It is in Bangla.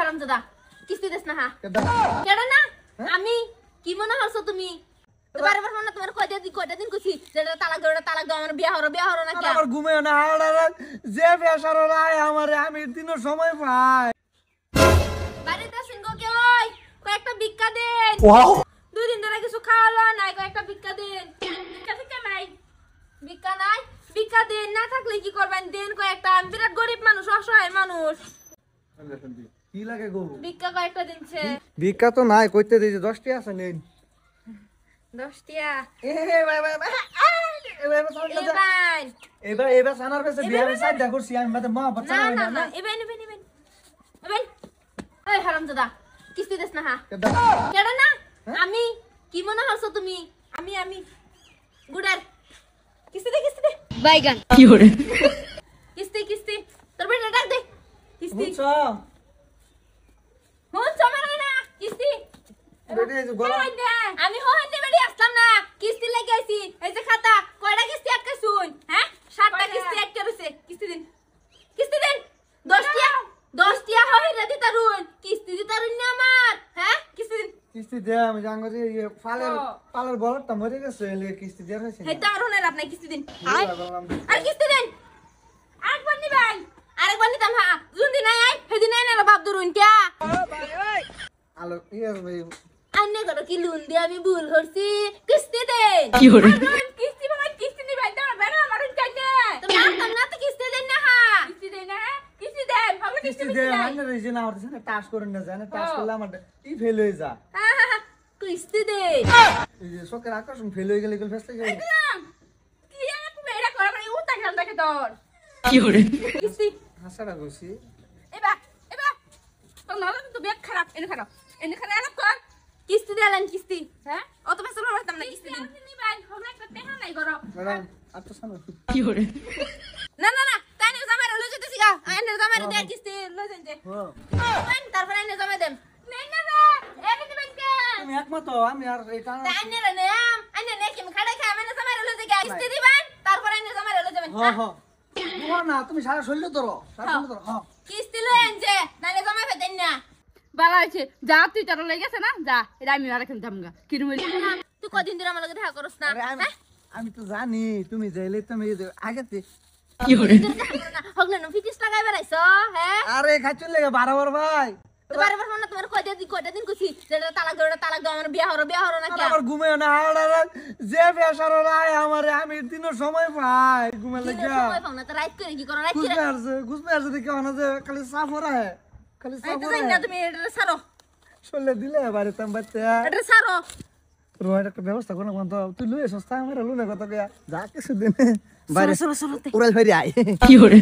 হারামজাদা কিস্তি দেস না। কেডা না আমি কি মনে করছো তুমি? বারে বারে না তোমার কয়টা দিন কইছি যেটা তালাক দাও আমার বিয়া হরো না কি? আমার ঘুমে না হাড়ার যে বেসার রায় আমারে আমি দিন সময় পাই। বাড়িতে আছেন গো কে ওই কয়েকটা ভিক্ষা দেন। ওয়াও 2 দিন ধরে কিছু খাওয়ালো নাই, কয়েকটা ভিক্ষা দেন। ভিক্ষা নাই ভিক্ষা দেন, না থাকলে কি করবেন দেন কয়েকটা। আমি বিরাট গরিব মানুষ, অসহায় মানুষ। কি লাগে গো? ভিক্ষা কয়েকটা দিনছে। ভিক্ষা তো নাই, কইতে দিছে 10 টি আছে নেন। 10 টিয়া এ ভাই ভাই এবার সানার কাছে বিয়া সাইড দেখছি আমি বাদে মা বাচ্চা না হই না না। না এবেন এই হারামজাদা কিস্তি দেস না। কেডা না আমি কি মনে করছো তুমি? আমি গুডার কিস্তি দে বাইগান কি হরে কিস্তি তোর বেটা ডাক দে কিস্তি। বুঝছো হন চমেরা না কিস্তি বেটি এই যে গলা আমি হন বেড়ি আসলাম না, কিস্তি লাগি আইছি। এই যে খাতা কয়টা কিস্তি আটকে শুন, হ্যাঁ 7টা কিস্তি আটকে রইছে। কিস্তি দিন 10 টিয়া হয় রে দিতারুন, কিস্তি দিতারুন না আমার, হ্যাঁ কিস্তি দিন। কিস্তি দে আমি জাঙ্গরি পালের বলটা মরে গেছে এলে কিস্তি দেয়া হইছে। হেটা আমার হনের আপনি কিস্তি দিন। আর কিস্তি দেন আরেকবার নিবেন, আরেকবার নিতাম। হ্যাঁ যদি নাই আই সেদিন নাই না বাপ ধরুন কিয়া আলো ইয়ার ভাই আন্নে করো কি লুন দিয়ে আমি ভুল করছি। কিস্তি দেন কি হরে কিস্তি বাবা কিস্তি নিবেন তো বেড়া মারুন কাইনে তুমি আসতাম না তো কিস্তি দেন না। হ্যাঁ কিস্তি দেন না, কিস্তি দেন ভালো কিস্তি দে মানে রেজি না হচ্ছে না টাস করেন না জানে টাস করলে আমার ই ফেল হয়ে যা। হ্যাঁ কিস্তি দেন। এই যে শোকের আকর্ষণ ফেল হয়ে গেলে এগুলো ফেসতে গেলে কি আর তুমি এটা করে মানে উতা খেল দেখে তোর কি হরে কিস্তি হাসাটা গছি এবা তোর নালা তো ব্যাগ খারাপ এনে খারাপ কর। কিস্তি দেলেন কিস্তি, হ্যাঁ অত বেশি বলতাম না। কিস্তি দিন নিবেন হবে একটা টেহা নাই করো। ম্যাডাম আচ্ছা শোনো কি হরে না তাই নিয়ে জামাই লই যেতেছি গা। আইনে জামাই দে কিস্তি লই যান যে তারপর আইনে জামাই দেন নাই না রে এনে দিবেন কে? তুমি একমত আমি আর এটা আইনে রে নাম আইনে নে কি খাড়া খায় মানে জামাই লই যে কিস্তি দিবেন তারপর আইনে জামাই লই যাবেন। হ্যাঁ না তুমি সারা শরীর ধরো হ্যাঁ কিস্তি লই আন যে নালে জামাই ফেদেন না। বালা হইছে যা তুই তোর লই গেছে না যা এটা আমি আর এখন যামগা কি রুম তুই কদিন ধরে আমার লগে দেখা করছ না? আমি তো জানি তুমি যাইলে তুমি আগেতে কি হরে হগলে নো ফিটিস লাগাই বেড়াইছো, হ্যাঁ আরে খাইছুন লাগে বারবার ভাই বারে বারে না তোমার কয়টা দিন কইছি যেটা তালাক দাও আমার বিয়া হরো না কি? আমার ঘুমে না হাড়ার যে বেসার রায় আমারে আমি দিন সময় পাই ঘুমে লাগে সময় পাও না তো রাইট করে কি করো? রাইট করে ঘুমে আসছে দেখে না যে খালি সাফ ওরা হে খালি সাফ এটা ওরা জানি না তুমি এটা সারো, চলে দিলে বাড়ি তাম বাচ্চা এটা সারো। রোড একটা ব্যবস্থা করো না তুই লুয়ে সস্তা আমার লুনে কত যা কিছু দিন বাইরে উড়াল ফেরি আয় কি হরে